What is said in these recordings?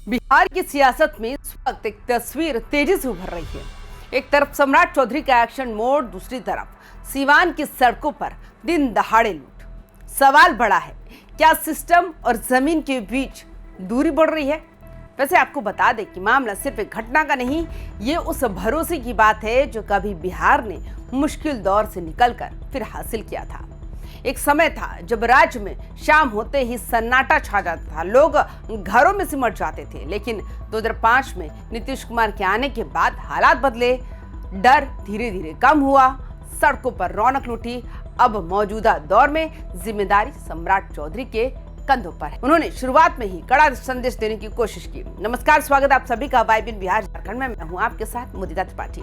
बिहार की सियासत में इस वक्त एक तस्वीर तेजी से उभर रही है। एक तरफ सम्राट चौधरी का एक्शन मोड, दूसरी तरफ सीवान की सड़कों पर दिन दहाड़े लूट। सवाल बड़ा है, क्या सिस्टम और जमीन के बीच दूरी बढ़ रही है? वैसे आपको बता दें कि मामला सिर्फ एक घटना का नहीं, ये उस भरोसे की बात है जो कभी बिहार ने मुश्किल दौर से निकलकर फिर हासिल किया था। एक समय था जब राज्य में शाम होते ही सन्नाटा छा जाता था, लोग घरों में सिमट जाते थे। लेकिन 2005 में नीतीश कुमार के आने के बाद हालात बदले, डर धीरे धीरे कम हुआ, सड़कों पर रौनक लुटी। अब मौजूदा दौर में जिम्मेदारी सम्राट चौधरी के कंधों पर है। उन्होंने शुरुआत में ही कड़ा संदेश देने की कोशिश की। नमस्कार, स्वागत आप सभी का वाइबिन बिहार झारखंड में। मैं हूं आपके साथ मुदिता त्रिपाठी।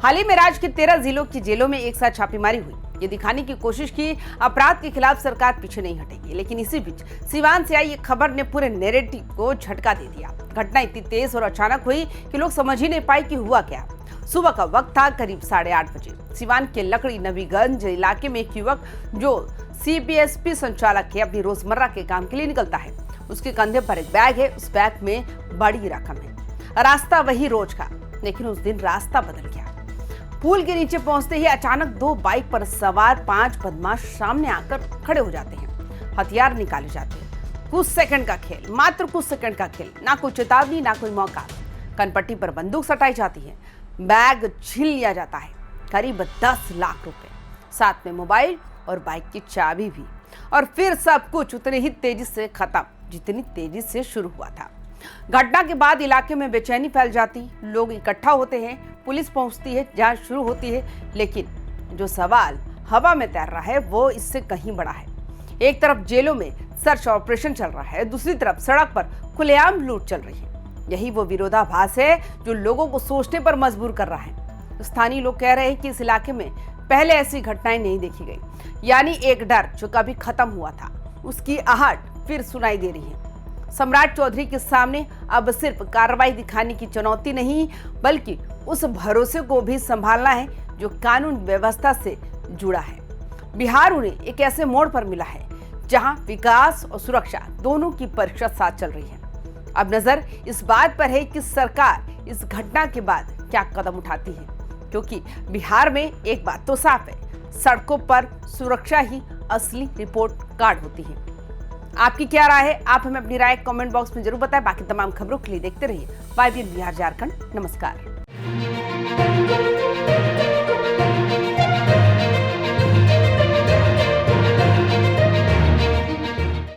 हाल ही में राज्य के 13 जिलों की जेलों में एक साथ छापेमारी हुई। ये दिखाने की कोशिश की अपराध के खिलाफ सरकार पीछे नहीं हटेगी। लेकिन इसी बीच सीवान से आई एक खबर ने पूरे नैरेटिव को झटका दे दिया। घटना इतनी तेज और अचानक हुई कि लोग समझ ही नहीं पाए कि हुआ क्या। सुबह का वक्त था, करीब 8:30 बजे। सीवान के लकड़ी नवीगंज इलाके में एक युवक जो CPSP संचालक है, अपनी रोजमर्रा के काम के लिए निकलता है। उसके कंधे पर एक बैग है, उस बैग में बड़ी रकम है। रास्ता वही रोज का, लेकिन उस दिन रास्ता बदल गया। पुल के नीचे पहुंचते ही अचानक 2 बाइक पर सवार 5 बदमाश सामने आकर खड़े हो जाते हैं। हथियार निकाले जाते हैं। कुछ सेकंड का खेल, मात्र कुछ सेकंड का खेल। ना कोई चेतावनी, ना कोई मौका। कनपट्टी पर बंदूक सटाई जाती है, बैग छीन लिया जाता है, करीब 10 लाख रुपए, साथ में मोबाइल और बाइक की चाबी भी। और फिर सब कुछ उतने ही तेजी से खत्म जितनी तेजी से शुरू हुआ था। घटना के बाद इलाके में बेचैनी फैल जाती, लोग इकट्ठा होते हैं, पुलिस पहुंचती है, जांच शुरू होती है। लेकिन जो सवाल हवा में तैर रहा है वो इससे कहीं बड़ा है। एक तरफ जेलों में सर्च ऑपरेशन चल रहा है, दूसरी तरफ सड़क पर खुलेआम लूट चल रही है। यही वो विरोधाभास है जो लोगों को सोचने पर मजबूर कर रहा है। स्थानीय लोग कह रहे हैं कि इस इलाके में पहले ऐसी घटनाएं नहीं देखी गई। यानी एक डर जो कभी खत्म हुआ था, उसकी आहट फिर सुनाई दे रही है। सम्राट चौधरी के सामने अब सिर्फ कार्रवाई दिखाने की चुनौती नहीं, बल्कि उस भरोसे को भी संभालना है जो कानून व्यवस्था से जुड़ा है। बिहार उन्हें एक ऐसे मोड़ पर मिला है जहां विकास और सुरक्षा दोनों की परीक्षा साथ चल रही है। अब नजर इस बात पर है कि सरकार इस घटना के बाद क्या कदम उठाती है, क्योंकि बिहार में एक बात तो साफ है, सड़कों पर सुरक्षा ही असली रिपोर्ट कार्ड होती है। आपकी क्या राय है? आप हमें अपनी राय कमेंट बॉक्स में जरूर बताएं। बाकी तमाम खबरों के लिए देखते रहिए वाइबिन बिहार झारखंड। नमस्कार।